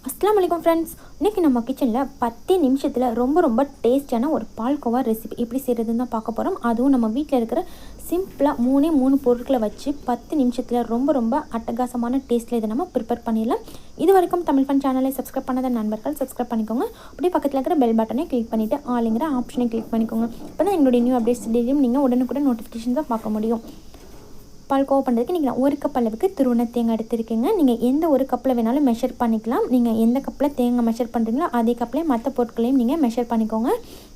அஸ்ஸலாமு அலைக்கும் ஃப்ரெண்ட்ஸ். இன்றைக்கி நம்ம கிச்சனில் 10 நிமிஷத்தில் ரொம்ப டேஸ்டியான ஒரு பால்கோவா ரெசிபி எப்படி செய்கிறதுன்னு தான் பார்க்க போகிறோம். அதுவும் நம்ம வீட்டில் இருக்கிற சிம்பிளாக 3 பொருட்களை வச்சு 10 நிமிஷத்தில் ரொம்ப அட்டகாசமான டேஸ்ட்டில் இதை நம்ம ப்ரிப்பேர் பண்ணிடலாம். இது வரைக்கும் தமிழ் ஃபன் சேனலை சப்ஸ்கிரைப் பண்ணாத நண்பர்கள் சப்ஸ்கிரைப் பண்ணிக்கோங்க. அப்படியே பக்கத்தில் இருக்கிற பெல் பட்டனை கிளிக் பண்ணிவிட்டு ஆளுங்கிற ஆப்ஷனை கிளிக் பண்ணிக்கோங்க. இப்போ தான் என்னுடைய நியூ அப்டேட்ஸ் டெய்லியும் நீங்கள் உடனுக்குடன் நோட்டிஃபிகேஷன் தான் பார்க்க முடியும். பால்கோவா பண்ணுறதுக்கு இன்றைக்கி நான் 1 கப் அளவுக்கு துருவன தேங்காய் எடுத்துருக்கேங்க. நீங்கள் எந்த ஒரு கப்பில் வேணாலும் மெஷர் பண்ணிக்கலாம். நீங்கள் எந்த கப்பில் தேங்காய் மெஷர் பண்ணுறீங்களோ அதே கப்லேயே மற்ற பொருட்களையும் நீங்கள் மெஷர் பண்ணிக்கோங்க.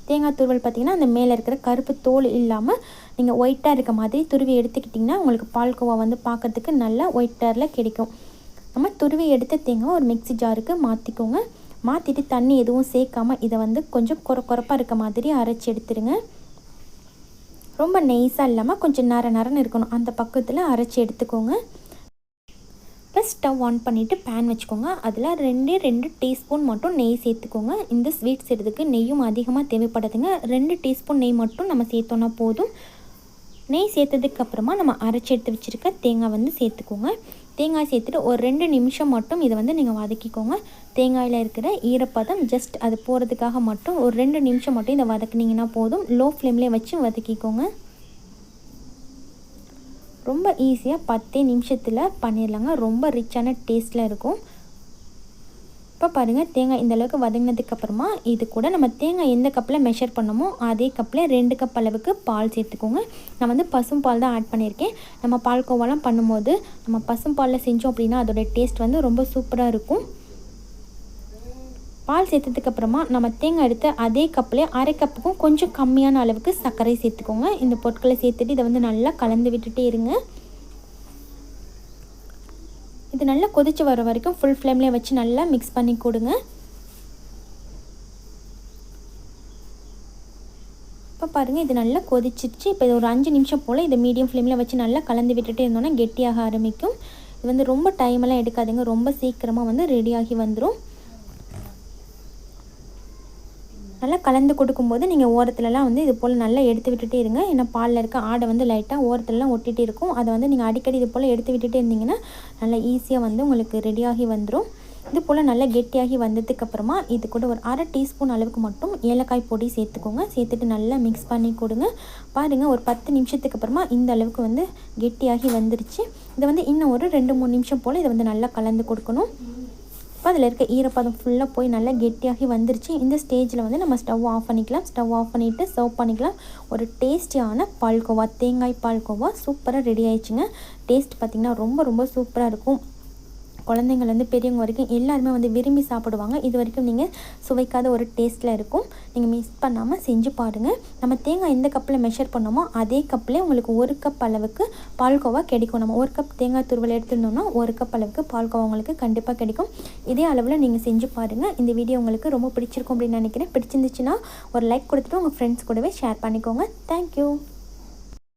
தேங்காய் துருவல் பார்த்திங்கன்னா அந்த மேலே இருக்கிற கருப்பு தோல் இல்லாமல் நீங்கள் ஒயிட்டாக இருக்க மாதிரி துருவி எடுத்துக்கிட்டிங்கன்னா உங்களுக்கு பால்கோவா வந்து பார்க்குறதுக்கு நல்லா ஒயிட்டாரில் கிடைக்கும். நம்ம துருவி எடுத்த தேங்காய் ஒரு மிக்ஸி ஜாருக்கு மாற்றிக்கோங்க. மாற்றிட்டு தண்ணி எதுவும் சேர்க்காமல் இதை வந்து கொஞ்சம் கொரப்பாக இருக்க மாதிரி அரைச்சி எடுத்துருங்க. ரொம்ப நெய்ஸாக இல்லாமல் கொஞ்சம் நரன்னு இருக்கணும், அந்த பக்கத்தில் அரைச்சி எடுத்துக்கோங்க. ப்ளஸ் ஸ்டவ் ஆன் பண்ணிவிட்டு பேன் வச்சுக்கோங்க. அதில் 2 டீஸ்பூன் மட்டும் நெய் சேர்த்துக்கோங்க. இந்த ஸ்வீட் செய்கிறதுக்கு நெய்யும் அதிகமாக தேவைப்படுதுங்க. 2 டீஸ்பூன் நெய் மட்டும் நம்ம சேர்த்தோன்னா போதும். நெய் சேர்த்ததுக்கப்புறமா நம்ம அரைச்சி எடுத்து வச்சுருக்க தேங்காய் வந்து சேர்த்துக்கோங்க. தேங்காய் சேர்த்துட்டு ஒரு 2 நிமிஷம் மட்டும் இதை வந்து நீங்கள் வதக்கிக்கோங்க. தேங்காயில் இருக்கிற ஈரப்பதம் ஜஸ்ட் அது போகிறதுக்காக மட்டும் ஒரு 2 நிமிஷம் மட்டும் இதை வதக்குனிங்கன்னா போதும். லோ ஃப்ளேம்லேயே வச்சு வதக்கிக்கோங்க. ரொம்ப ஈஸியாக 10 நிமிஷத்தில் பண்ணிடலாங்க. ரொம்ப ரிச்சான டேஸ்ட்டில் இருக்கும். இப்போ பாருங்கள், தேங்காய் இந்தளவுக்கு வதங்கினதுக்கப்புறமா இது கூட நம்ம தேங்காய் எந்த கப்பில் மெஷர் பண்ணமோ அதே கப்பில் 2 கப் அளவுக்கு பால் சேர்த்துக்கோங்க. நான் வந்து பசும் பால் தான் ஆட் பண்ணியிருக்கேன். நம்ம பால்கோவாலாம் பண்ணும்போது நம்ம பசும் பாலில் செஞ்சோம் அப்படின்னா அதோடய டேஸ்ட் வந்து ரொம்ப சூப்பராக இருக்கும். பால் சேர்த்ததுக்கப்புறமா நம்ம தேங்காய் எடுத்து அதே கப்பில் அரை கப்புக்கும் கொஞ்சம் கம்மியான அளவுக்கு சர்க்கரை சேர்த்துக்கோங்க. இந்த பொருட்களை சேர்த்துட்டு இதை வந்து நல்லா கலந்து விட்டுட்டே இருங்க. இது நல்லா கொதித்து வர வரைக்கும் ஃபுல் ஃப்ளேம்லேயே வச்சு நல்லா மிக்ஸ் பண்ணி கொடுங்க. இப்போ பாருங்கள், இது நல்லா கொதிச்சிருச்சு. இப்போ இது ஒரு 5 நிமிஷம் போல் இதை மீடியம் ஃப்ளேமில் வச்சு நல்லா கலந்து விட்டுட்டே இருந்தோன்னா கெட்டியாக ஆரம்பிக்கும். இது வந்து ரொம்ப டைமெல்லாம் எடுக்காதுங்க, ரொம்ப சீக்கிரமாக வந்து ரெடியாகி வந்துடும். நல்லா கலந்து கொடுக்கும்போது நீங்கள் ஓரத்துலலாம் வந்து இது போல் நல்லா எடுத்து விட்டுட்டே இருங்க. ஏன்னா பாலில் இருக்க ஆடை வந்து லைட்டாக ஓரத்துலலாம் ஒட்டிகிட்டே இருக்கும். அதை வந்து நீங்கள் அடிக்கடி இது போல் எடுத்து விட்டுட்டே இருந்தீங்கன்னா நல்லா ஈஸியாக வந்து உங்களுக்கு ரெடியாகி வந்துடும். இது போல் நல்லா கெட்டியாகி வந்ததுக்கப்புறமா இது கூட ஒரு அரை டீஸ்பூன் அளவுக்கு மட்டும் ஏலக்காய் பொடி சேர்த்துக்கோங்க. சேர்த்துட்டு நல்லா மிக்ஸ் பண்ணி கொடுங்க. பாருங்கள், ஒரு 10 நிமிஷத்துக்கு அப்புறமா இந்த அளவுக்கு வந்து கெட்டியாகி வந்துருச்சு. இதை வந்து இன்னும் ஒரு 2-3 நிமிஷம் போல் இதை வந்து நல்லா கலந்து கொடுக்கணும். இப்போ அதில் இருக்க ஈரப்பதம் ஃபுல்லாக போய் நல்லா கெட்டியாகி வந்துருச்சு. இந்த ஸ்டேஜில் வந்து நம்ம ஸ்டவ் ஆஃப் பண்ணிக்கலாம். ஸ்டவ் ஆஃப் பண்ணிவிட்டு சர்வ் பண்ணிக்கலாம். ஒரு டேஸ்டியான பால்கோவா, தேங்காய் பால்கோவா சூப்பராக ரெடி ஆயிடுச்சுங்க. டேஸ்ட் பார்த்திங்கன்னா ரொம்ப சூப்பராக இருக்கும். குழந்தைங்கள்லேருந்து பெரியவங்க வரைக்கும் எல்லாருமே வந்து விரும்பி சாப்பிடுவாங்க. இது வரைக்கும் நீங்கள் சுவைக்காத ஒரு டேஸ்ட்டில் இருக்கும். நீங்கள் மிஸ் பண்ணாமல் செஞ்சு பாருங்கள். நம்ம தேங்காய் எந்த கப்பில் மெஷர் பண்ணோமோ அதே கப்பில் உங்களுக்கு 1 கப் அளவுக்கு பால்கோவா கிடைக்கும். நம்ம 1 கப் தேங்காய் துருவல் எடுத்துருந்தோம்னா 1 கப் அளவுக்கு பால்கோவா உங்களுக்கு கண்டிப்பாக கிடைக்கும். இதே அளவில் நீங்கள் செஞ்சு பாருங்கள். இந்த வீடியோ உங்களுக்கு ரொம்ப பிடிச்சிருக்கும் அப்படின்னு நினைக்கிறேன். பிடிச்சிருந்துச்சுன்னா ஒரு லைக் கொடுத்துட்டு உங்கள் ஃப்ரெண்ட்ஸ் கூடவே ஷேர் பண்ணிக்கோங்க. தேங்க்யூ.